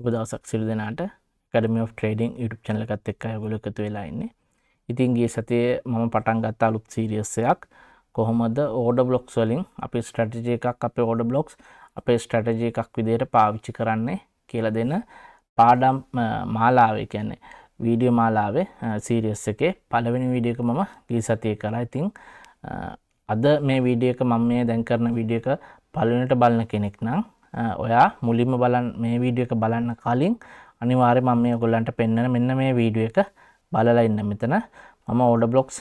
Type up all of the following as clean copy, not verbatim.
සුබ දවසක් සියලු දෙනාට Academy of Trading YouTube channel එකත් එක්ක ඔයගොල්ලෝ එකතු වෙලා ඉන්නේ. ඉතින් ගිය සතියේ මම පටන් ගත්ත අලුත් සීරීස් එකක් කොහොමද order blocks වලින් අපේ strategy එකක් අපේ order blocks අපේ strategy එකක් විදිහට පාවිච්චි කරන්නේ කියලා දෙන පාඩම් මාලාවේ කියන්නේ වීඩියෝ මාලාවේ සීරීස් එකේ පළවෙනි වීඩියෝ එක මම ගිය සතියේ කරා. ඉතින් අද මේ වීඩියෝ එක මම මේ දැන් කරන වීඩියෝ එක පළවෙනිට බලන කෙනෙක් නම් ඔයා මුලින්ම මේ වීඩියෝ එක බලන්න කලින් අනිවාර්යයෙන් මම මේ ඔයගොල්ලන්ට පෙන්නන මෙන්න මේ වීඩියෝ එක බලලා ඉන්න. මෙතන මම order blocks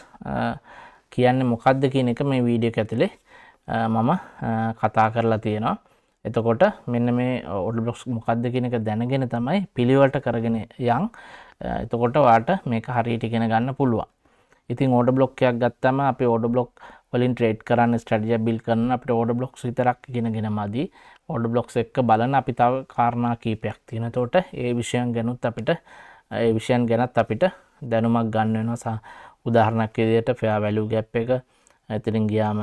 කියන්නේ මොකක්ද කියන එක මේ වීඩියෝ එක ඇතුලේ මම කතා කරලා තියෙනවා. එතකොට මෙන්න මේ order blocks මොකක්ද කියන එක දැනගෙන තමයි පිළිවෙලට කරගෙන යන්. එතකොට ඔයාට මේක හරියට ඉගෙන ගන්න පුළුවන්. ඉතින් order block එකක් ගත්තම අපි order block වලින් trade කරන්න strategy build කරන්න අපිට order blocks විතරක් ඉගෙනගෙන මදි. order blocks එක්ක බලන අපි තව කාරණා කීපයක් තියෙනවා. එතකොට ඒ විෂයන් ගැනත් අපිට දැනුමක් ගන්න වෙනවා. උදාහරණයක් විදිහට fair value gap එක, එතනින් ගියාම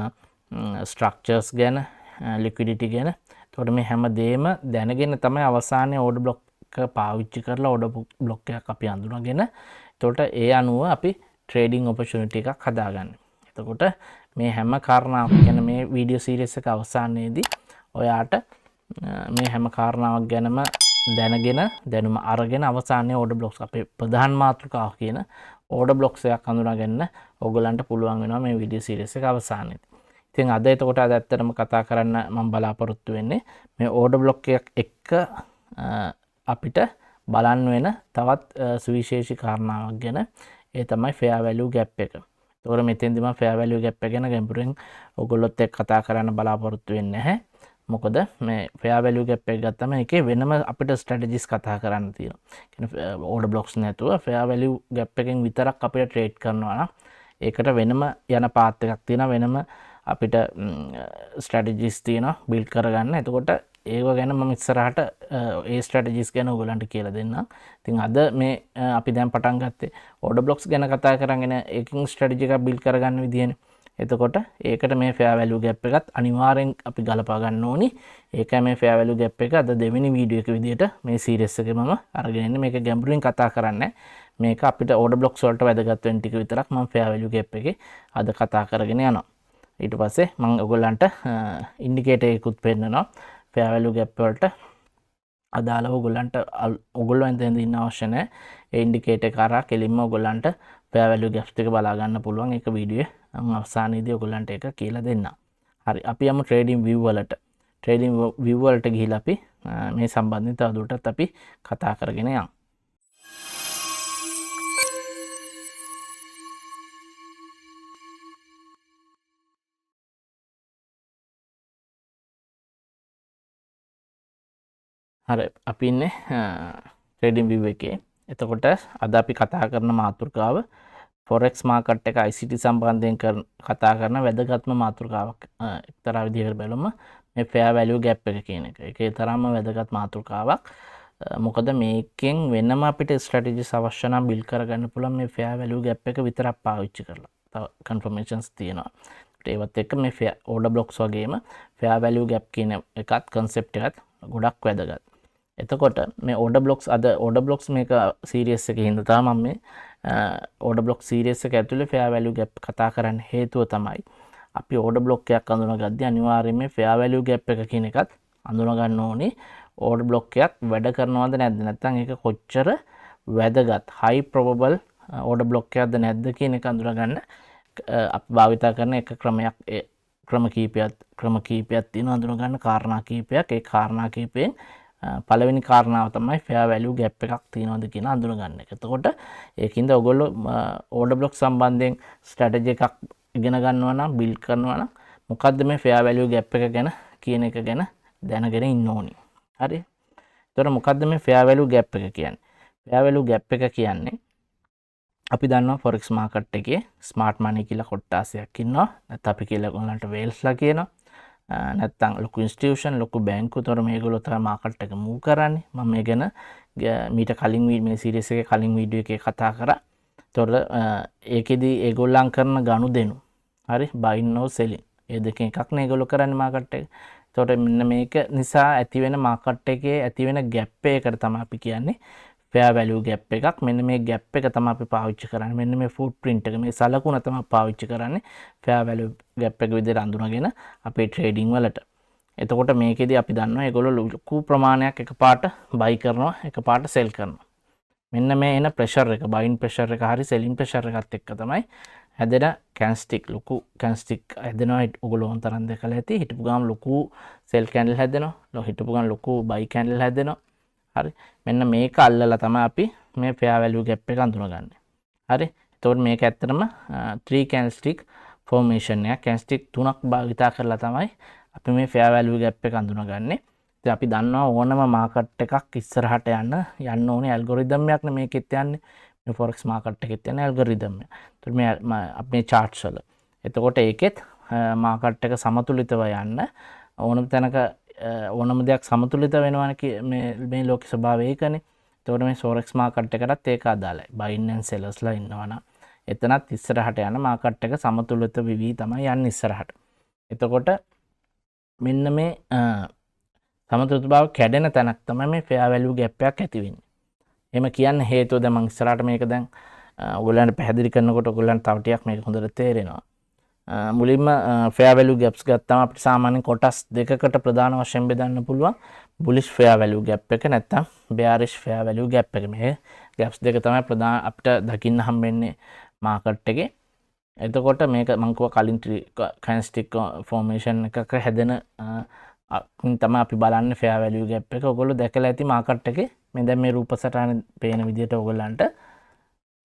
structures ගැන, liquidity ගැන. එතකොට මේ හැම දෙයක්ම දැනගෙන තමයි අවසානයේ order block එක පාවිච්චි කරලා order block එකක් අපි අඳුනගෙන එතකොට ඒ අනුව අපි trading opportunity එකක් හදාගන්න. එතකොට මේ හැම කාරණාවක් ගැන මේ වීඩියෝ සීරීස් එක අවසානයේදී ඔයාට මේ හැම කාරණාවක් ගැනම දැනගෙන දැනුම අරගෙන අවසානයේ order blocks අපේ ප්‍රධාන මාතෘකාව කියන order blocks එකක් හඳුනා ගන්න ඕගොල්ලන්ට පුළුවන් වෙනවා මේ වීඩියෝ සීරීස් එක අවසානයේදී. ඉතින් අද එතකොට ඇත්තටම කතා කරන්න මම බලාපොරොත්තු වෙන්නේ මේ order block එකක් එක්ක අපිට බලන්න වෙන තවත් සුවිශේෂී කාරණාවක් ගැන. ඒ තමයි fair value gap එක. ඒතකොට මෙතෙන්දි මම fair value gap එක ගැන ගැඹුරින් ඔයගොල්ලොත් එක්ක කතා කරන්න බලාපොරොත්තු වෙන්නේ නැහැ. මොකද මේ fair value gap එක ගත්තම ඒකේ වෙනම අපිට strategies කතා කරන්න තියෙනවා. කියන්නේ order blocks නැතුව fair value gap එකෙන් විතරක් අපිට trade කරනවා නම් ඒකට වෙනම යන path එකක් තියෙනවා. වෙනම අපිට strategies තියෙනවා build කරගන්න. එතකොට ඒක ගැන මම ඉස්සරහට ඒ strategies ගැන ඔයගොල්ලන්ට කියලා දෙන්නම්. ඉතින් අද මේ අපි දැන් පටන් ගත්තේ order blocks ගැන කතා කරගෙන ඒකින් strategy එකක් build කරගන්න විදියනේ. එතකොට ඒකට මේ fair value gap එකත් අනිවාර්යෙන් අපි ගලපා ගන්න ඕනි. ඒකයි මේ fair value gap එක අද දෙවෙනි වීඩියෝ එක විදියට මේ series එකේ මම අරගෙන ඉන්නේ. මේක ගැඹුරින් කතා කරන්නේ. මේක අපිට order blocks වලට වැදගත් වෙන ටික විතරක් මම fair value gap එකේ අද කතා කරගෙන යනවා. ඊට පස්සේ මම ඔයගොල්ලන්ට ඉන්ඩිකේටර් එකකුත් පෙන්නනවා. fair value gap වලට අදාළව ඔයගොල්ලෝ එතෙන්ද ඉන්න අවශ්‍ය නැහැ. ඒ ඉන්ඩිකේටර් එක කරා කෙලින්ම ඔයගොල්ලන්ට fair value gap එක බලා ගන්න පුළුවන්. ඒක වීඩියෝ අවසානයේදී ඔයගොල්ලන්ට ඒක කියලා දෙන්නම්. හරි, අපි යමු trading view වලට. trading view වලට ගිහිල්ලා අපි මේ සම්බන්ධයෙන් තවදුරටත් අපි කතා කරගෙන යමු. හරි, අපි ඉන්නේ trading view එකේ. එතකොට අද අපි කතා කරන මාතෘකාව forex market එක ICT සම්බන්ධයෙන් කතා කරන වැදගත්ම මාතෘකාවක්. එක්තරා විදිහකට බලමු මේ fair value gap එක කියන එක. ඒකේ තරම්ම වැදගත් මාතෘකාවක්. මොකද මේකෙන් වෙනම අපිට strategies අවශ්‍ය නම් build කරගන්න පුළුවන් මේ fair value gap එක විතරක් පාවිච්චි කරලා. තව confirmations තියෙනවා. ඒවත් එක්ක මේ order blocks වගේම fair value gap කියන එකත් concept එකත් ගොඩක් වැදගත්. එතකොට මේ order blocks මේක series එකේ හින්දා තමයි මම මේ order block series එක ඇතුලේ fair value gap කතා කරන්න හේතුව තමයි අපි order block එකක් අඳුනගද්දී අනිවාර්යයෙන් මේ fair value gap එක කියන එකත් අඳුන ගන්න ඕනේ. order block එකක් වැඩ කරනවද නැද්ද, නැත්නම් ඒක කොච්චර වැදගත් high probable order block එකක්ද නැද්ද කියන එක අඳුන ගන්න අපි භාවිතා කරන එක ක්‍රම කීපයක් තියෙනවා අඳුන ගන්න කාරණා කීපයක්. ඒ කාරණා කීපයෙන් පළවෙනි කාරණාව තමයි fair value gap එකක් තියෙනවද කියන අඳුන ගන්න එක. එතකොට ඒකින්ද ඔයගොල්ලෝ order block සම්බන්ධයෙන් strategy එකක් ඉගෙන ගන්නවා නම් build කරනවා නම් මොකද්ද මේ fair value gap එක ගැන කියන එක ගැන දැනගෙන ඉන්න ඕනි. හරි. එතකොට මොකද්ද මේ fair value gap එක කියන්නේ? fair value gap එක කියන්නේ අපි දන්නවා forex market එකේ smart money කියලා කොට්ටාසයක් ඉන්නවා. නැත්නම් අපි කියලා ඔයගොල්ලන්ට whales කියනවා. නැත්තම් ලොකු ඉන්ස්ටිටියුෂන් ලොකු බැංකු තොර මේගොල්ලෝ තමයි මාකට් එක මූව් කරන්නේ. මම මේ ගැන මීට කලින් මේ සීරීස් එකේ කලින් වීඩියෝ එකේ කතා කරා. තොර ඒකෙදි ඒගොල්ලන් කරන ගනුදෙනු හරි buying or selling ඒ දෙකෙන් එකක් නේ ඒගොල්ලෝ කරන්නේ මාකට් එක. එතකොට මෙන්න මේක නිසා ඇති වෙන මාකට් එකේ ඇති වෙන ગેප් එකකට තමයි අපි කියන්නේ fair value gap එකක්. මෙන්න මේ gap එක තමයි අපි පාවිච්චි කරන්නේ. මෙන්න මේ footprint එක මේ සලකුණ තමයි පාවිච්චි කරන්නේ fair value gap එක විදිහට අඳුනගෙන අපේ trading වලට. එතකොට මේකෙදි අපි දන්නවා ඒගොල්ලෝ ලොකු ප්‍රමාණයක් එකපාරට buy කරනවා එකපාරට sell කරනවා. මෙන්න මේ එන pressure එක buying pressure එක හරි selling pressure එකත් එක්ක තමයි හැදෙන candlestick ලොකු candlestick හැදෙනවා. ඔයගොල්ලෝ වොන් තරම් දැකලා ඇති. හිටපු ගාම ලොකු sell candle හැදෙනවා. හිටපු ගාම ලොකු buy candle හැදෙනවා. හරි. මෙන්න මේක අල්ලලා තමයි අපි මේ fair value gap එක අඳුනගන්නේ. හරි. එතකොට මේක ඇත්තටම 3 candlestick formation එක candlestick 3ක් භාවිතා කරලා තමයි අපි මේ fair value gap එක අඳුනගන්නේ. ඉතින් අපි දන්නවා ඕනම මාකට් එකක් ඉස්සරහට යන්න ඕනේ ඇල්ගොරිතම් එකක් නේ මේකෙත් යන්නේ. මේ forex මාකට් එකෙත් යන්නේ ඇල්ගොරිතම් එක. එතකොට මේ අපේ charts වල. එතකොට ඒකෙත් මාකට් එක සමතුලිතව යන්න ඕනම තැනක ඕනම දෙයක් සමතුලිත වෙනවනේ මේ ලෝක ස්වභාවය ඒකනේ. එතකොට මේ forex මාකට් එකටත් ඒක අදාළයි. buying and sellersලා ඉන්නවනම් එතනත් ඉස්සරහට යන මාකට් එක සමතුලිත වෙවි තමයි යන්නේ ඉස්සරහට. එතකොට මෙන්න මේ සමතුලිතභාව කැඩෙන තැනක් තමයි මේ fair value gap එකක් ඇති වෙන්නේ. එහෙම කියන්න හේතුව දැන් මම ඉස්සරහට මේක දැන් ඔයගොල්ලන්ට පැහැදිලි කරනකොට ඔයගොල්ලන්ට තව ටිකක් මේක හොඳට තේරෙනවා. මුලින්ම fair value gaps ගත්තාම අපිට සාමාන්‍යයෙන් කොටස් දෙකකට ප්‍රධාන වශයෙන් බෙදන්න පුළුවන්. bullish fair value gap එක නැත්නම් bearish fair value gap එක. මේ gaps දෙක තමයි ප්‍රධාන අපිට දකින්න හම්බෙන්නේ මාකට් එකේ. එතකොට මේක මම කිව්වා කලින් candlestick formation එකක හැදෙන තමයි අපි බලන්නේ fair value gap එක. ඔයගොල්ලෝ දැකලා ඇති මාකට් එකේ මේ දැන් මේ රූප සටහන පේන විදිහට ඔයගොල්ලන්ට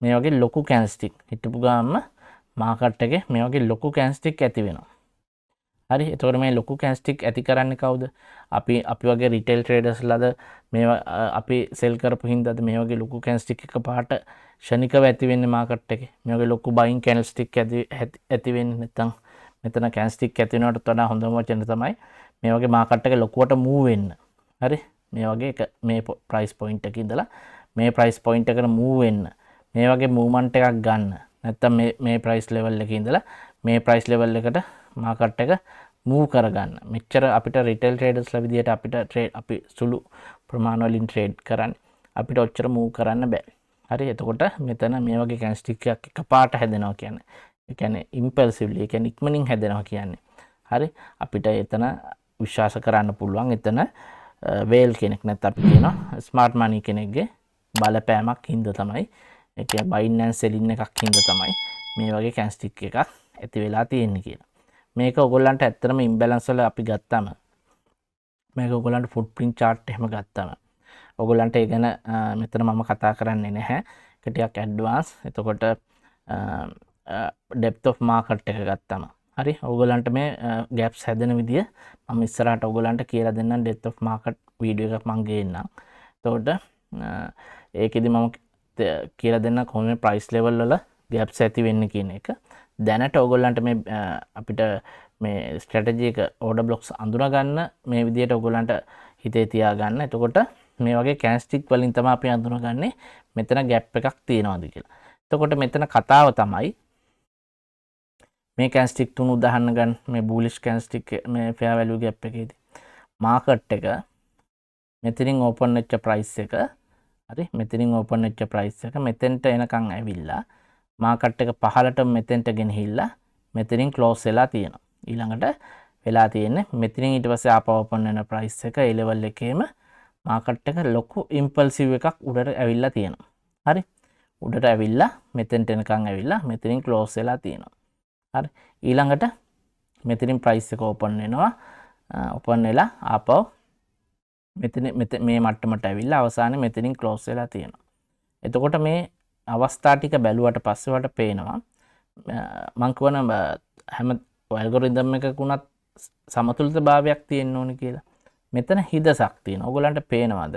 මේ වගේ ලොකු candlestick හිටපු ගාම මාකට් එකේ මේ වගේ ලොකු candlestick ඇති වෙනවා. හරි. එතකොට මේ ලොකු candlestick ඇති කරන්නේ කවුද? අපි වගේ retail traders ලාද මේ අපි sell කරපු හින්දාද මේ වගේ ලොකු candlestick එකපාරට ෂණිකව ඇති වෙන්නේ මාකට් එකේ. මේ වගේ ලොකු buying candlestick ඇති වෙන්නේ නැත්නම් මෙතන candlestick ඇති වෙනවට වඩා හොඳම වචන තමයි මේ වගේ මාකට් එක ලොකුවට move වෙන්න. හරි. මේ වගේ මේ price point එකක ඉඳලා මේ price point එකට move වෙන්න. මේ වගේ movement එකක් ගන්න. නැත්තම් මේ price level එකේ ඉඳලා මේ price level එකට මාකට් එක move කරගන්න. මෙච්චර අපිට retail traders ලා විදියට අපි සුළු ප්‍රමාණ වලින් trade කරන්නේ. අපිට ඔච්චර move කරන්න බෑ. හරි. එතකොට මෙතන මේ වගේ candlestick එකක් එකපාරට හැදෙනවා කියන්නේ. ඒ කියන්නේ impulsively, ඒ කියන්නේ ඉක්මනින් හැදෙනවා කියන්නේ. හරි. අපිට එතන විශ්වාස කරන්න පුළුවන් එතන whale කෙනෙක් නැත්නම් අපි කියනවා smart money කෙනෙක්ගේ බලපෑමක් හින්දා තමයි ඒ කියන්නේ buying and selling එකක් හින්දා තමයි මේ වගේ candlestick එකක් ඇති වෙලා තියෙන්නේ කියලා. මේක ඔයගොල්ලන්ට ඇත්තටම imbalance වල අපි ගත්තාම මේක ඔයගොල්ලන්ට footprint chart එහෙම ගත්තාම ඔයගොල්ලන්ට ඒ ගැන මෙතන මම කතා කරන්නේ නැහැ. ඒක ටිකක් advance. එතකොට depth of market එක ගත්තාම හරි. ඔයගොල්ලන්ට මේ gaps හැදෙන විදිය මම ඉස්සරහට ඔයගොල්ලන්ට කියලා දෙන්නම් depth of market වීඩියෝ එකක් මම ගේන්නම්. එතකොට ඒකෙදි මම කියලා දෙන්න කොහොමද price level වල gaps ඇති වෙන්නේ කියන එක. දැනට ඔයගොල්ලන්ට මේ අපිට මේ strategy එක order blocks අඳුනා ගන්න මේ විදියට ඔයගොල්ලන්ට හිතේ තියාගන්න. එතකොට මේ වගේ candlestick වලින් තමයි අපි අඳුනගන්නේ මෙතන gap එකක් තියෙනවද කියලා. එතකොට මෙතන කතාව තමයි මේ candlestick තුන උදාහරණ ගන්න. මේ bullish candlestick මේ fair value gap එකේදී market එක මෙතනින් open වෙච්ච price එක හරි මෙතනින් open වෙච්ච price එක මෙතෙන්ට එනකන් ඇවිල්ලා market එක පහළට මෙතෙන්ට ගෙනහිල්ලා මෙතනින් close වෙලා තියෙනවා. ඊළඟට වෙලා තියෙන්නේ මෙතනින් ඊට පස්සේ ආපහු open වෙන price එක ඒ level එකේම market එක ලොකු impulsive එකක් උඩට ඇවිල්ලා තියෙනවා. හරි. උඩට ඇවිල්ලා මෙතෙන්ට එනකන් ඇවිල්ලා මෙතනින් close වෙලා තියෙනවා. හරි. ඊළඟට මෙතනින් price එක open වෙනවා. open වෙලා ආපහු මෙතන මේ මට්ටමට ඇවිල්ලා අවසානයේ මෙතනින් close වෙලා තියෙනවා. එතකොට මේ අවස්ථා ටික බැලුවට පස්සේ වට පේනවා මම කියවන හැම ඇල්ගොරිතම් එකක උනත් සමතුලිතභාවයක් තියෙන්න ඕනේ කියලා. මෙතන හිදසක් තියෙනවා. ඔයගොල්ලන්ට පේනවද?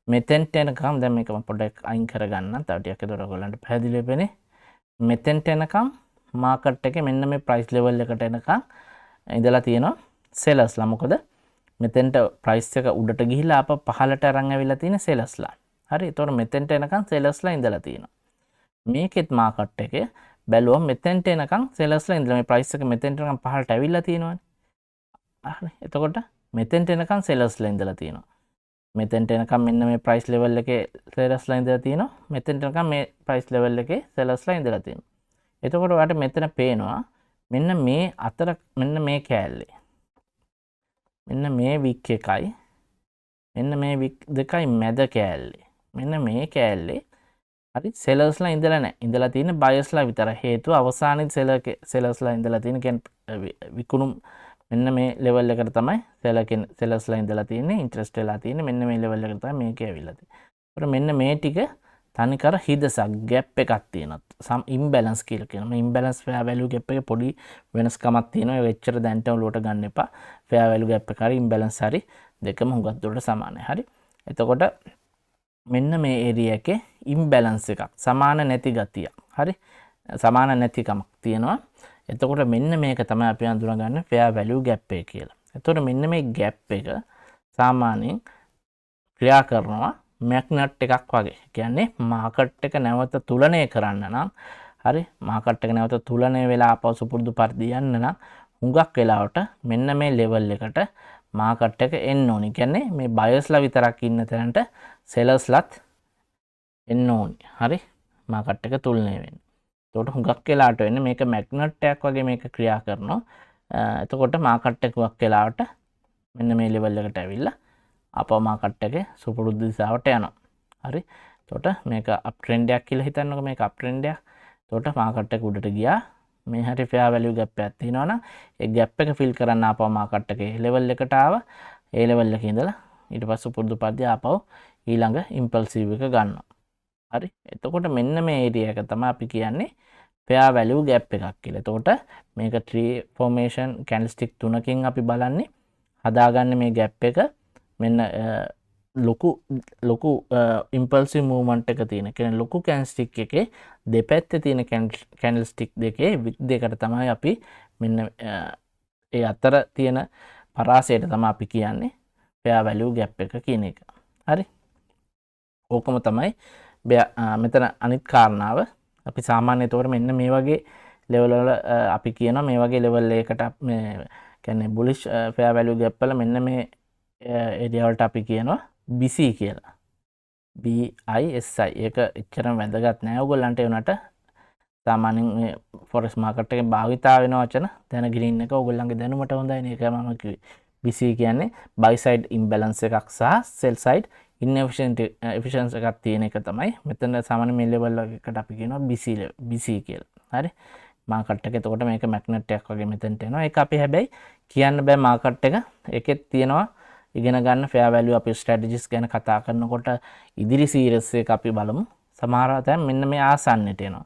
මෙතෙන්ට එනකම් දැන් මේක මම පොඩ්ඩක් අයින් කරගන්නම්. තව ටිකක් ඒතර ඔයගොල්ලන්ට පැහැදිලි වෙන්නේ. මෙතෙන්ට එනකම් මාකට් එකේ මෙන්න මේ price level එකට එනකම් ඉඳලා තියෙනවා sellers ලා. මොකද මෙතෙන්ට price එක උඩට ගිහිලා අප පහළට අරන් ඇවිල්ලා තියෙන sellers ලා. හරි. ඒතකොට මෙතෙන්ට එනකම් sellers ලා ඉඳලා තියෙනවා. මේකෙත් මාකට් එකේ බැලුවම මෙතෙන්ට එනකම් sellers ලා ඉඳලා මේ price එක මෙතෙන්ට එනකම් පහළට ඇවිල්ලා තියෙනවානේ. හරි. එතකොට මෙතෙන්ට එනකන් සෙලර්ස්ලා ඉඳලා තියෙනවා. මෙතෙන්ට එනකන් මෙන්න මේ ප්‍රයිස් ලෙවල් එකේ සෙලර්ස්ලා ඉඳලා තියෙනවා. මෙතෙන්ට එනකන් මේ ප්‍රයිස් ලෙවල් එකේ සෙලර්ස්ලා ඉඳලා තියෙනවා. එතකොට ඔයාලට මෙතන පේනවා මෙන්න මේ අතර මෙන්න මේ කෑල්ලේ. මෙන්න මේ වික් එකයි මෙන්න මේ වික් දෙකයි මැද කෑල්ලේ. මෙන්න මේ කෑල්ලේ හරි සෙලර්ස්ලා ඉඳලා නැහැ. ඉඳලා තියෙන බයර්ස්ලා විතර. හේතුව අවසානයේ සෙලර්ස්ලා ඉඳලා තියෙන කියන්නේ විකුණුම් මෙන්න මේ ලෙවල් එකට තමයි සෙලර්ස්ලා ඉඳලා තියෙන්නේ. ඉන්ට්‍රස්ට් වෙලා තියෙන්නේ මෙන්න මේ ලෙවල් එකට තමයි මේක ඇවිල්ලා තියෙන්නේ. ඒතර මෙන්න මේ ටික තනිකර හිදසක් ગેප් එකක් තියෙනවා. සම් ඉම්බැලන්ස් කියලා කියනවා. මේ ඉම්බැලන්ස් ෆෙයා වැලියු ગેප් එකේ පොඩි වෙනස්කමක් තියෙනවා. ඒක එච්චර දැන්ට ඔලුවට ගන්න එපා. ෆෙයා වැලියු ગેප් එක හරි ඉම්බැලන්ස් හරි දෙකම හුඟක් දුරට සමානයි. හරි. එතකොට මෙන්න මේ ඒරියා එකේ ඉම්බැලන්ස් එකක් සමාන නැති ගතියක්. හරි. සමාන නැතිකමක් තියෙනවා. එතකොට මෙන්න මේක තමයි අපි අඳුරගන්නේ ෆෙයා වැලියු ગેප් එක කියලා. එතකොට මෙන්න මේ ગેප් එක සාමාන්‍යයෙන් ක්‍රියා කරනවා මැග්නට් එකක් වගේ. කියන්නේ මාකට් එක නැවත තුලනය කරන්න නම් හරි මාකට් එක නැවත තුලනය වෙලා ආපහු සුපුරුදු පරිදි යන්න නම් හුඟක් වෙලාවට මෙන්න මේ ලෙවල් එකට මාකට් එක එන්න ඕනි. කියන්නේ මේ බයර්ස්ලා විතරක් ඉන්න තැනට සෙලර්ස්ලාත් එන්න ඕනි. හරි මාකට් එක තුලනය වෙන්න. එතකොට හුඟක් වෙලාවට වෙන්නේ මේක මැග්නට් එකක් වගේ මේක ක්‍රියා කරනවා. එතකොට මාකට් එක හුඟක් වෙලාවට මෙන්න මේ ලෙවල් එකට ඇවිල්ලා අපව මාකට් එකේ සුපුරුදු දිශාවට යනවා. හරි. එතකොට මේක අප් ට්‍රෙන්ඩ් එකක් කියලා හිතන්නකෝ මේක අප් ට්‍රෙන්ඩ් එකක්. එතකොට මාකට් එක උඩට ගියා. මේ හැටි ෆෙයා වැලියු ગેප් එකක් තියෙනවනම් ඒ ગેප් එක ෆිල් කරන්න ආපහු මාකට් එකේ ලෙවල් එකට ආවා. ඒ ලෙවල් එකේ ඉඳලා ඊට පස්සේ පුරුදු පරිදි ආපහු ඊළඟ ඉම්පල්සිව් එක ගන්නවා. හරි. එතකොට මෙන්න මේ ඒරියා එක තමයි අපි කියන්නේ ෆෙයා වැලියු ગેප් එකක් කියලා. එතකොට මේක ට්‍රී ෆෝමේෂන් කැන්ඩල්ස්ටික් තුනකින් අපි බලන්නේ හදාගන්න මේ ગેප් එක මෙන්න ලොකු ඉම්පල්සිව් මූව්මන්ට් එක තියෙන. කියන්නේ ලොකු කැන්ඩල්ස්ටික් එකේ දෙපැත්තේ තියෙන කැන්ඩල්ස්ටික් දෙකේ වික් දෙකට තමයි අපි මෙන්න ඒ අතර තියෙන පරාසයට තමයි අපි කියන්නේ ෆෙයා වැලියු ગેප් එක කියන එක. හරි. ඕකම තමයි මෙතන අනිත් කාරණාව. අපි සාමාන්‍ය තෝර මෙන්න මේ වගේ ලෙවල් වල අපි කියනවා මේ වගේ ලෙවල් එකකට මේ කියන්නේ බුලිෂ් ෆෙයා වැලියු ગેප් වල මෙන්න මේ ඒරියා වලට අපි කියනවා BC කියලා. BISI. ඒක එච්චරම වැදගත් නෑ ඔයගොල්ලන්ට. ඒ උනට සාමාන්‍යයෙන් මේ ෆොරෙක්ස් මාකට් එකේ භාවිතා වෙන වචන දැන ග්‍රීන් එක ඔයගොල්ලන්ගේ දැනුමට හොඳයි. ඒක මම කිව්වේ. BC කියන්නේ buy side imbalance එකක් සහ sell side inefficiency එකක් තියෙන එක තමයි. මෙතන සාමාන්‍ය මේ ලෙවල් එකකට අපි කියනවා BC කියලා. හරි. මාකට් එක එතකොට මේක මැග්නට් එකක් වගේ මෙතනට එනවා. ඒක අපි හැබැයි කියන්න බෑ මාකට් එක. ඒකෙත් තියෙනවා ඉගෙන ගන්න ෆෙයා වැලියු අපි ස්ට්‍රැටජිස් ගැන කතා කරනකොට ඉදිරි සීරීස් එක අපි බලමු. සමහර තැන් මෙන්න මේ ආසන්නට එනවා.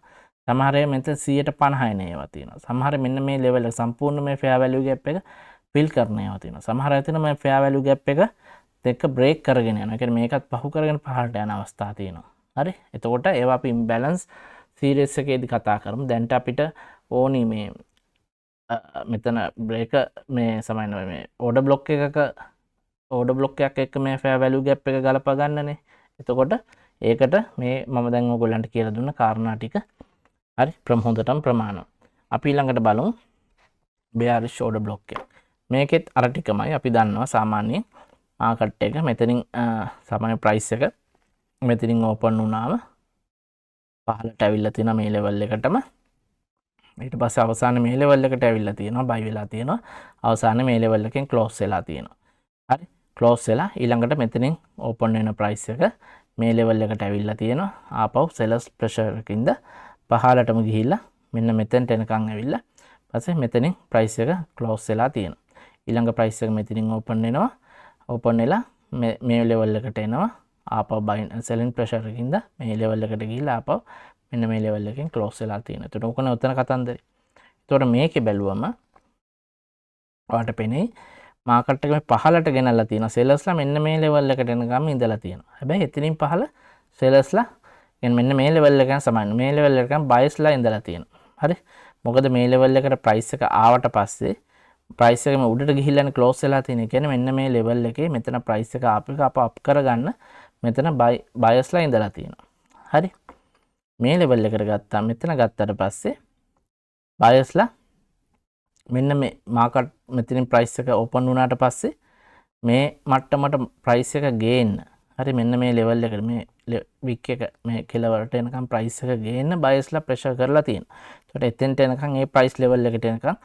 සමහර ඒවා මෙතන 150 නේවා තියෙනවා. සමහර මෙන්න මේ ලෙවල් එක සම්පූර්ණ මේ ෆෙයා වැලියු ગેප් එක ෆිල් කරන ඒවා තියෙනවා. සමහර අය තියෙනවා මේ ෆෙයා වැලියු ગેප් එක දෙක බ්‍රේක් කරගෙන යනවා. ඒ කියන්නේ මේකත් පහු කරගෙන පහළට යන අවස්ථා තියෙනවා. හරි. එතකොට ඒවා අපි ඉම්බැලන්ස් සීරීස් එකේදී කතා කරමු. දැන්ට අපිට ඕනි මේ මෙතන බ්‍රේක මේ සමහරවිට මේ ඕඩර් බ්ලොක් එකක ඕඩර් බ්ලොක් එකක් එක්ක මේ ෆෙයා වැලියු ગેප් එක ගලපා ගන්නනේ. එතකොට ඒකට මේ මම දැන් ඔයගොල්ලන්ට කියලා දුන්න කාරණා ටික හරි හොඳටම ප්‍රමාණවත්. අපි ඊළඟට බලමු bearish order block එක. මේකෙත් අර ටිකමයි අපි දන්නවා සාමාන්‍යයෙන් මාකට් එක මෙතනින් සාමාන්‍ය ප්‍රයිස් එක මෙතනින් ඕපන් වුණාම පහළට ඇවිල්ලා තියෙනවා මේ ලෙවල් එකටම. ඊට පස්සේ අවසානයේ මේ ලෙවල් එකට ඇවිල්ලා තියෙනවා බයි වෙලා තියෙනවා. අවසානයේ මේ ලෙවල් එකෙන් ක්ලෝස් වෙලා තියෙනවා. හරි. ක්ලෝස් වෙලා ඊළඟට මෙතනින් ඕපන් වෙන ප්‍රයිස් එක මේ ලෙවල් එකට ඇවිල්ලා තියෙනවා. ආපහු සෙලර්ස් ප්‍රෙෂර් එකකින්ද පහළටම ගිහිල්ලා මෙන්න මෙතෙන්ට එනකන් ඇවිල්ලා පස්සේ මෙතනින් ප්‍රයිස් එක ක්ලෝස් වෙලා තියෙනවා. ඊළඟ ප්‍රයිස් එක මෙතනින් ඕපන් වෙනවා. ඕපන් වෙලා මේ ලෙවල් එකට එනවා. ආපහු සෙලින් ප්‍රෙෂර් එකකින්ද මේ ලෙවල් එකට ගිහිල්ලා ආපහු මෙන්න මේ ලෙවල් එකෙන් ක්ලෝස් වෙලා තියෙනවා. එතකොට ඔකනේ උතන කතන්දරේ. එතකොට මේකේ බැලුවම ඔයාලට පෙනේ මාකට් එක මේ පහළට ගෙනල්ලා තියෙනවා. සෙලර්ස්ලා මෙන්න මේ ලෙවල් එකට එනකම් ඉඳලා තියෙනවා. හැබැයි එතනින් පහළ සෙලර්ස්ලා කියන්නේ මෙන්න මේ ලෙවල් එකෙන් සමාන. මේ ලෙවල් එකෙන් බයස්ලා ඉඳලා තියෙනවා. හරි. මොකද මේ ලෙවල් එකට ප්‍රයිස් එක ආවට පස්සේ ප්‍රයිස් එකම උඩට ගිහිල්ලානේ ක්ලෝස් වෙලා තියෙන්නේ. කියන්නේ මෙන්න මේ ලෙවල් එකේ මෙතන ප්‍රයිස් එක අප අප් කරගන්න මෙතන බයස්ලා ඉඳලා තියෙනවා. හරි. මේ ලෙවල් එකට ගත්තා. මෙතන ගත්තට පස්සේ බයස්ලා මෙන්න මේ මාකට් මෙතනින් ප්‍රයිස් එක ඕපන් වුණාට පස්සේ මේ මට්ටමට ප්‍රයිස් එක ගේන්න. හරි මෙන්න මේ ලෙවල් එකට මේ වික් එක මේ කෙලවරට එනකම් ප්‍රයිස් එක ගේන්න බයස්ලා ප්‍රෙෂර් කරලා තියෙනවා. ඒකට එතෙන්ට එනකම් ඒ ප්‍රයිස් ලෙවල් එකට එනකම්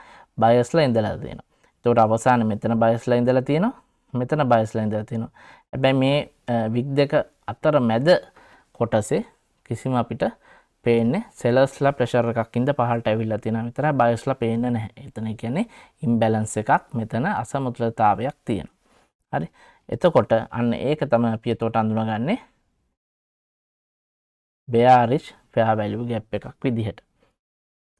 බයස්ලා ඉඳලා තියෙනවා. ඒකට අවසානයේ මෙතන බයස්ලා ඉඳලා තියෙනවා. මෙතන බයස්ලා ඉඳලා තියෙනවා. හැබැයි මේ වික් දෙක අතර මැද කොටසේ කිසිම අපිට පේන්නේ සෙලර්ස්ලා ප්‍රෙෂර් එකක් ඉඳ පහළට ඇවිල්ලා තියෙනවා විතරයි බයස්ලා පේන්නේ නැහැ. එතන කියන්නේ ඉම්බැලන්ස් එකක් මෙතන අසමතුලිතතාවයක් තියෙනවා. හරි එතකොට අන්න ඒක තමයි අපි එතකොට අඳුනගන්නේ bearish fair value gap එකක් විදිහට.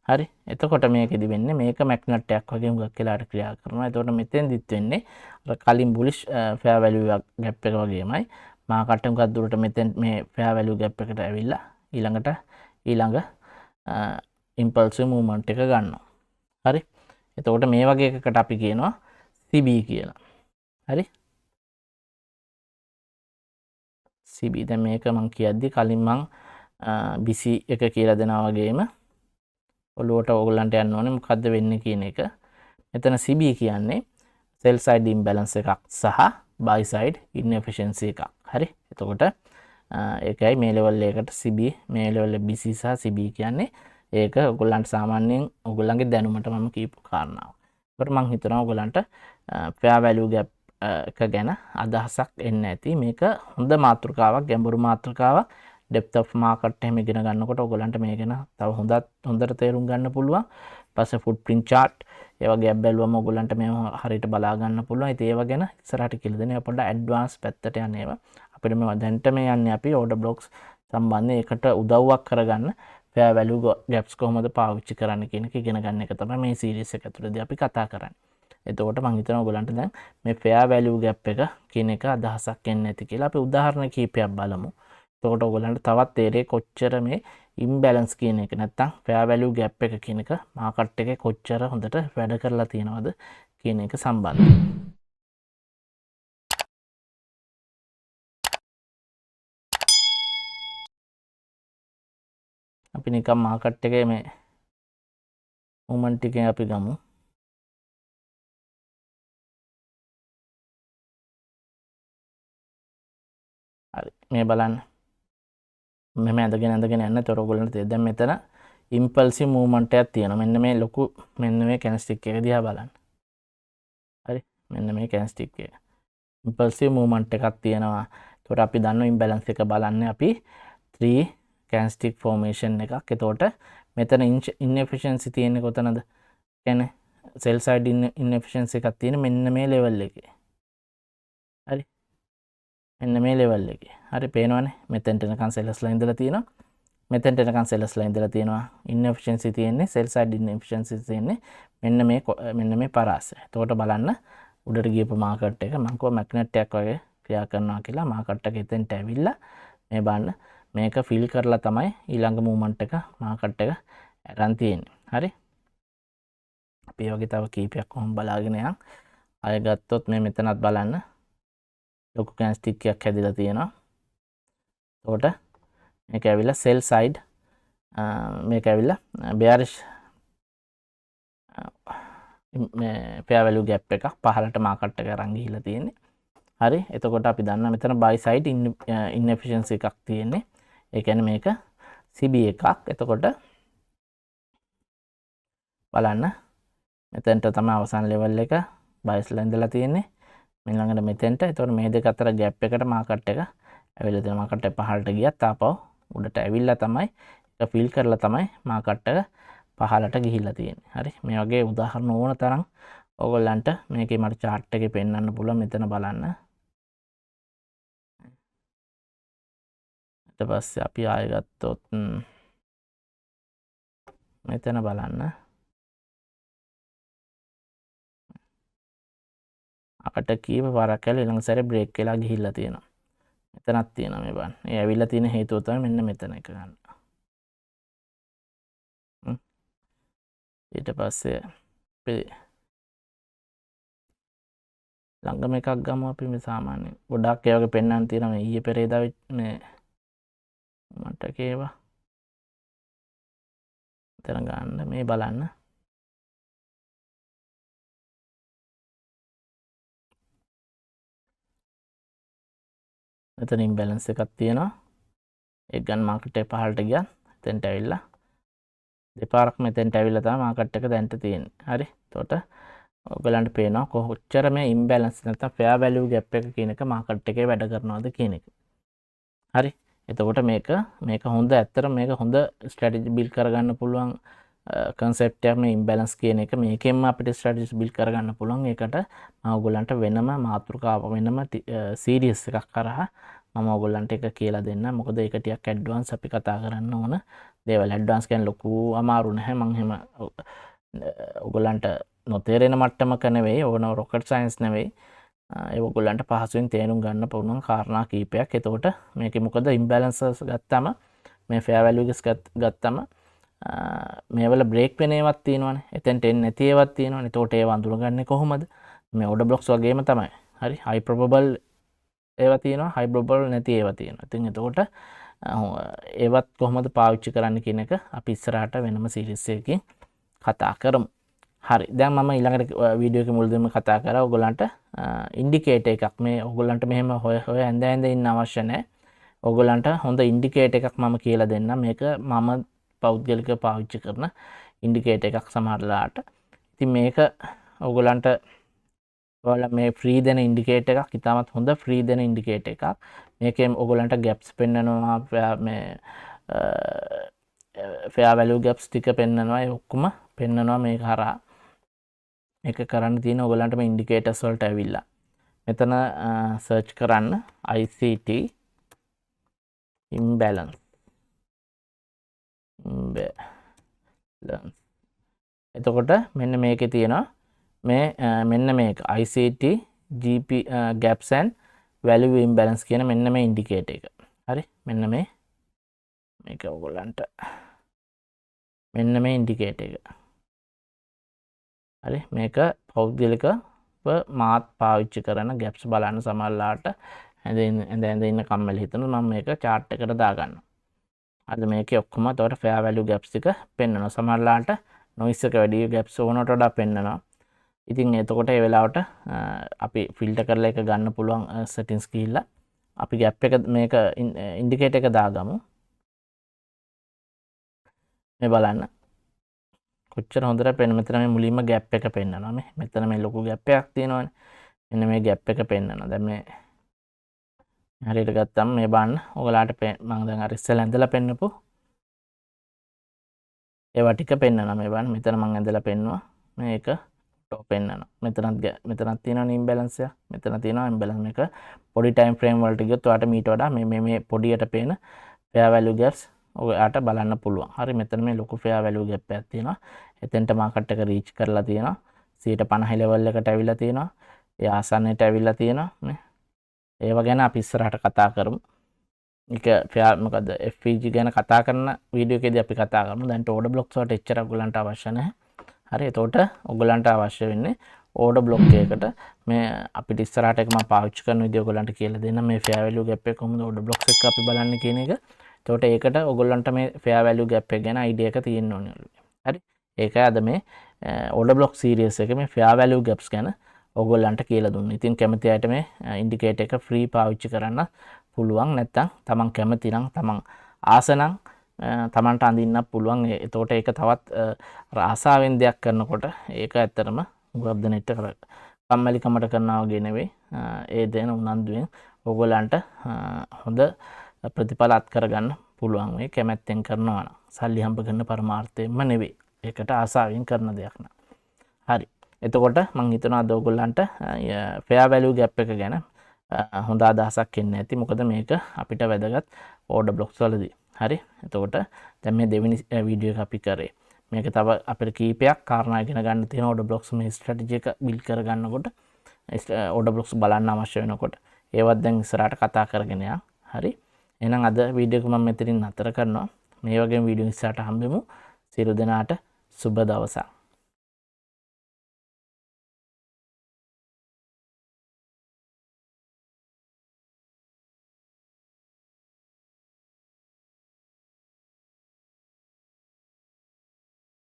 හරි එතකොට මේකෙදි වෙන්නේ මේක මැග්නට් එකක් වගේ හුඟක් වෙලාට ක්‍රියා කරනවා. එතකොට මෙතෙන්දිත් වෙන්නේ අර කලින් bullish fair value gap එක වගේමයි මාකට් එක මොකක් දුරට මෙතෙන් මේ fair value gap එකට ඇවිල්ලා ඊළඟ impulsive movement එක ගන්නවා. හරි එතකොට මේ වගේ එකකට අපි කියනවා CB කියලා. හරි CB දැන් මේක මම කියද්දි කලින් මම BC එක කියලා දෙනවා වගේම ඔළුවට ඕගොල්ලන්ට යන්න ඕනේ මොකද්ද වෙන්නේ කියන එක. මෙතන CB කියන්නේ sell side imbalance එකක් සහ buy side inefficiency එකක්. හරි එතකොට ඒකයි මේ ලෙවල් එකකට CB මේ ලෙවල් එක BC සහ CB කියන්නේ ඒක ඔයගොල්ලන්ට සාමාන්‍යයෙන් ඔයගොල්ලන්ගේ දැනුමට මම කියපු කාරණාව. ඒකට මම හිතනවා ඔයගොල්ලන්ට fair value gap එක ගැන අදහසක් එන්න ඇති. මේක හොඳ මාතෘකාවක් ගැඹුරු මාතෘකාවක්. depth of market එහෙම ඉගෙන ගන්නකොට ඔයගොල්ලන්ට මේ ගැන තව හොඳට තේරුම් ගන්න පුළුවන්. ඊපස්සේ footprint chart ඒ වගේ gap බැලුවම ඔයගොල්ලන්ට මේව හරියට බලා ගන්න පුළුවන්. ඉතින් ඒව ගැන ඉස්සරහට කියලා දෙන්නේ පොඩ්ඩක් advanced පැත්තට යන ඒවා. අපිට මේ දැන්ට මේ යන්නේ අපි order blocks සම්බන්ධයෙන් ඒකට උදව්වක් කරගන්න fair value gaps කොහොමද පාවිච්චි කරන්න කියන එක ඉගෙන ගන්න එක තමයි මේ series එක ඇතුළතදී අපි කතා කරන්නේ. එතකොට මම හිතනවා ඔයගොල්ලන්ට දැන් මේ fair value gap එක කියන එක අදහසක් එන්නේ නැති කියලා. අපි උදාහරණ කීපයක් බලමු. එතකොට ඔයගොල්ලන්ට තවත් තේරෙයි කොච්චර මේ imbalance කියන එක නැත්තම් fair value gap එක කියන එක මාකට් එකේ කොච්චර හොඳට වැඩ කරලා තියෙනවද කියන එක සම්බන්ධයෙන්. අපි නිකම් මාකට් එකේ මේ මොමන්ට් එකේ අපි ගමු. හරි මේ බලන්න මෙහෙම ඇඳගෙන යන්න. ඒතර ඔයගොල්ලන්ට තේරෙයි දැන් මෙතන impulsive movement එකක් තියෙනවා. මෙන්න මේ ලොකු මෙන්න මේ candlestick එක දිහා බලන්න. හරි මෙන්න මේ candlestick එක. impulsive movement එකක් තියෙනවා. ඒතකොට අපි දන්නවා imbalance එක බලන්නේ අපි 3 candlestick formation එකක්. එතකොට මෙතන inefficiency තියෙන්නේ කොතනද? කියන්නේ sell side inefficiency එකක් තියෙන මෙන්න මේ level එකේ. හරි මෙන්න මේ level එකේ. හරි පේනවනේ මෙතෙන්ට එනකන් sellsලා ඉඳලා තියෙනවා. මෙතෙන්ට එනකන් sellsලා ඉඳලා තියෙනවා. inefficiency තියෙන්නේ sell side inefficiency තියෙන්නේ මෙන්න මේ පරාසය. එතකොට බලන්න උඩට ගියපු මාකට් එක මම කිව්වා මැග්නට් එකක් වගේ ක්‍රියා කරනවා කියලා. මාකට් එක එතෙන්ට ඇවිල්ලා මේ බලන්න මේක ෆිල් කරලා තමයි ඊළඟ මූවමන්ට් එක මාකට් එක අරන් තියෙන්නේ. හරි අපි ඒ වගේ තව කීපයක් කොහොම බලාගෙන යන් අය ගත්තොත් මේ මෙතනත් බලන්න ලොකු කැන්ස්ටික් එකක් හැදිලා තියෙනවා. එතකොට මේක ඇවිල්ලා sell side මේක ඇවිල්ලා bearish මේ fair value gap එකක් පහළට මාකට් එක අරන් ගිහිල්ලා තියෙන්නේ. හරි එතකොට අපි දන්නවා මෙතන buy side inefficiency එකක් තියෙන්නේ. ඒ කියන්නේ මේක CB එකක්. එතකොට බලන්න මෙතෙන්ට තමයි අවසාන level එක බයස්ලා ඉඳලා තියෙන්නේ. ඊළඟට මෙතෙන්ට. එතකොට මේ දෙක අතර gap එකට මාකට් එක ඇවිල්ලා තියෙනවා. මාකට් එක පහළට ගියත් ආපහු උඩට ඇවිල්ලා තමයි ඒක ෆිල් කරලා තමයි මාකට් එක පහළට ගිහිල්ලා තියෙන්නේ. හරි මේ වගේ උදාහරණ ඕන තරම් ඔයගොල්ලන්ට මේකේ මට chart එකේ පෙන්වන්න පුළුවන්. මෙතන බලන්න. ඊට පස්සේ අපි ආයෙ ගත්තොත් මෙතන බලන්න. අකට කීප පාරක් කියලා ඊළඟ සැරේ බ්‍රේක් වෙලා ගිහිල්ලා තියෙනවා. මෙතනක් තියෙනවා මේ බලන්න. ඒ ඇවිල්ලා තියෙන හේතුව තමයි මෙන්න මෙතන එක ගන්න. ඊට පස්සේ අපි ළඟම එකක් ගමු අපි මේ සාමාන්‍යයෙන්. ගොඩක් ඒ වගේ පෙන්වන්න තියෙනවා මේ ඊයේ පෙරේදා මේ මට කේවා. මෙතන ගන්න මේ බලන්න. මෙතන ඉම්බැලන්ස් එකක් තියෙනවා. ඒක ගන්න මාකට් එක පහළට ගියා. එතෙන්ට ඇවිල්ලා දෙපාරක් මෙතෙන්ට ඇවිල්ලා තමයි මාකට් එක දැන්ට තියෙන්නේ. හරි. එතකොට ඔයගලන්ට පේනවා කොච්චර මේ ඉම්බැලන්ස් නැත්නම් ෆෙයා වැලියු ගැප් එක කියන එක මාකට් එකේ වැඩ කරනවද කියන එක. හරි. එතකොට මේක හොඳ ඇත්තට මේක හොඳ ස්ට්‍රැටජි බිල්ඩ් කරගන්න පුළුවන් කන්සෙප්ට් එකක් මේ ඉම්බැලන්ස් කියන එක. මේකෙන්ම අපිට ස්ට්‍රැටජිස් බිල්ඩ් කරගන්න පුළුවන්. ඒකට මම ඔයගලන්ට වෙනම මාතෘකාව වෙනම සීරීස් එකක් කරා මම ඔයගලන්ට එක කියලා දෙන්න. මොකද ඒක ටිකක් ඇඩ්වාන්ස් අපි කතා කරන්න ඕන දේවල්. ඇඩ්වාන්ස් කියන්නේ ලොකු අමාරු නැහැ. මම එහෙම ඔයගලන්ට නොතේරෙන මට්ටමක නෙවෙයි. ඕන රොකට් සයන්ස් නෙවෙයි. ඒ ඔයගලන්ට පහසුවෙන් තේරුම් ගන්න පුළුවන් කාරණා කීපයක්. එතකොට මේකේ මොකද ඉම්බැලන්සස් ගත්තම මේ ෆෙයා වැලියු එකස් ගත්තම මේවල බ්‍රේක් වෙන ඒවත් තියෙනවනේ. එතෙන්ට එන්නේ නැති ඒවත් තියෙනවනේ. එතකොට ඒව අඳුරගන්නේ කොහොමද? මේ ඕඩර් බ්ලොක්ස් වගේම තමයි. හරි. හයි ප්‍රොබබල් ඒවා තියෙනවා, හයි ප්‍රොබබල් නැති ඒවා තියෙනවා. ඉතින් එතකොට ඒවත් කොහොමද පාවිච්චි කරන්න කියන එක අපි ඉස්සරහට වෙනම සීරීස් එකකින් කතා කරමු. හරි. දැන් මම ඊළඟට වීඩියෝ එකේ මුලදීම කතා කරා ඔයගොල්ලන්ට ඉන්ඩිකේටර් එකක් මේ ඔයගොල්ලන්ට මෙහෙම හොය ඇඳ ඉන්න අවශ්‍ය නැහැ. ඔයගොල්ලන්ට හොඳ ඉන්ඩිකේටර් එකක් මම කියලා දෙන්නම්. මේක මම පෞද්ගලිකව පාවිච්චි කරන ඉන්ඩිකේටර් එකක් සමහරලාට. ඉතින් මේක ඔයගොල්ලන්ට ඔයාලා මේ ෆ්‍රී දෙන ඉන්ඩිකේටර් එකක් ඉතාමත් හොඳ ෆ්‍රී දෙන ඉන්ඩිකේටර් එකක්. මේකෙන් ඔයගොල්ලන්ට ගැප්ස් පෙන්වනවා මේ ෆෙයා වැලියු ගැප්ස් ටික පෙන්වනවා. ඒ ඔක්කොම පෙන්වනවා මේක හරහා. ඒක කරන්න තියෙන ඔයගොල්ලන්ට මේ ඉන්ඩිකේටර්ස් වලට ඇවිල්ලා මෙතන සර්ච් කරන්න ICT imbalance. එතකොට මෙන්න මේකේ තියෙනවා මෙන්න මේක ICT GP gaps and value imbalance කියන මෙන්න මේ ඉන්ඩිකේටර් එක. හරි. මෙන්න මේක ඔයගොල්ලන්ට මෙන්න මේ ඉන්ඩිකේටර් එක. හරි. මේක පෞද්ගලිකව මාත් පාවිච්චි කරන ගැප්ස් බලන්න සමහරලාට ඇඳ ඉන්න කම්මැලි හිතෙනවා. මම මේක chart එකට දාගන්නවා. අද මේකේ ඔක්කොම එතකොට fair value gaps ටික පෙන්වනවා. සමහරලාට noise එක වැඩි gaps ඕනට වඩා පෙන්වනවා. ඉතින් එතකොට ඒ වෙලාවට අපි ෆිල්ටර් කරලා එක ගන්න පුළුවන් settings ගිහිල්ලා අපි gap එක මේක ඉන්ඩිකේටර් එක දාගමු. මේ බලන්න. කොච්චර හොඳට පෙන්න. මෙතන මේ මුලින්ම gap එක පෙන්නනවා. මෙතන මේ ලොකු gap එකක් තියෙනවානේ. මෙන්න මේ gap එක පෙන්නනවා. දැන් මේ හරියට ගත්තම මේ බලන්න ඔයගලාට මම දැන් අර ඉස්සෙල්ලා ඇඳලා පෙන්නපු ඒවා ටික පෙන්නනවා. මේ බලන්න මෙතන මම ඇඳලා පෙන්නුවා. මේක ටොප් පෙන්නනවා. මෙතනත් තියෙනවා ඉම්බැලන්ස් එක. මෙතන තියෙනවා ඉම්බැලන්ස් මේක පොඩි ටයිම් ෆ්‍රේම් වලට ගියොත් ඔයාලට මීට වඩා මේ පොඩියට පේන fair value gaps ඔයාලට බලන්න පුළුවන්. හරි. මෙතන මේ ලොකු fair value gap එකක් තියෙනවා. එතෙන්ට මාකට් එක රීච් කරලා තියෙනවා. 50 ලෙවල් එකට ඇවිල්ලා තියෙනවා. ඒ ආසන්නයට ඇවිල්ලා තියෙනවා නේ. ඒව ගැන අපි ඉස්සරහට කතා කරමු. ඒක මොකද FVG ගැන කතා කරන වීඩියෝ එකේදී අපි කතා කරමු. දැන් ඕඩර් බ්ලොක්ස් වලට එච්චර ඔයගලන්ට අවශ්‍ය නැහැ. හරි. එතකොට ඔයගලන්ට අවශ්‍ය වෙන්නේ ඕඩර් බ්ලොක් එකකට මේ අපිට ඉස්සරහට එක මම පාවිච්චි කරන විදිය ඔයගලන්ට කියලා දෙන්න. මේ fair value gap එක කොහොමද ඕඩර් බ්ලොක්ස් එක අපි බලන්නේ කියන එක. එතකොට ඒකට ඔයගලන්ට මේ fair value gap එක ගැන idea එක තියෙන්න ඕනේ. හරි. ඒකයි අද මේ ඕඩර් බ්ලොක් සීරීස් එකේ මේ fair value gaps ගැන ඔයගොල්ලන්ට කියලා දුන්නා. ඉතින් කැමති අයට මේ ඉන්ඩිකේටර් එක ෆ්‍රී පාවිච්චි කරන්න පුළුවන්. නැත්නම් තමන් කැමති නම් තමන් ආස නම් තමන්ට අඳින්න පුළුවන්. එතකොට ඒක තවත් ආසාවෙන් දෙයක් කරනකොට ඒක ඇත්තටම ගොඩක් දෙනෙක්ට කම්මැලිකමට කරනවා වගේ නෙවෙයි. ඒ දෙන උනන්දුවෙන් ඔයගොල්ලන්ට හොඳ ප්‍රතිඵල අත් කරගන්න පුළුවන්. මේ කැමැත්තෙන් කරනවා නම් සල්ලි හම්බ කරන පරමාර්ථයෙන්ම නෙවෙයි. ඒකට ආසාවෙන් කරන දෙයක් න ะ. හරි. එතකොට මම හිතනවා අද ඔයගොල්ලන්ට fair value gap එක ගැන හොඳ අදහසක් එන්න ඇති. මොකද මේක අපිට වැදගත් order blocks වලදී. හරි. එතකොට දැන් මේ දෙවෙනි වීඩියෝ එක අපි කරේ. මේක තව අපිට කීපයක් කාරණා ඉගෙන ගන්න තියෙන order blocks මේ strategy එක build කර ගන්නකොට order blocks බලන්න අවශ්‍ය වෙනකොට ඒවත් දැන් ඉස්සරහට කතා කරගෙන යන්න. හරි. එහෙනම් අද වීඩියෝ එක මම මෙතනින් නතර කරනවා. මේ වගේම වීඩියෝ ඉස්සරහට හම්බෙමු. සියලු දෙනාට සුබ දවසක්.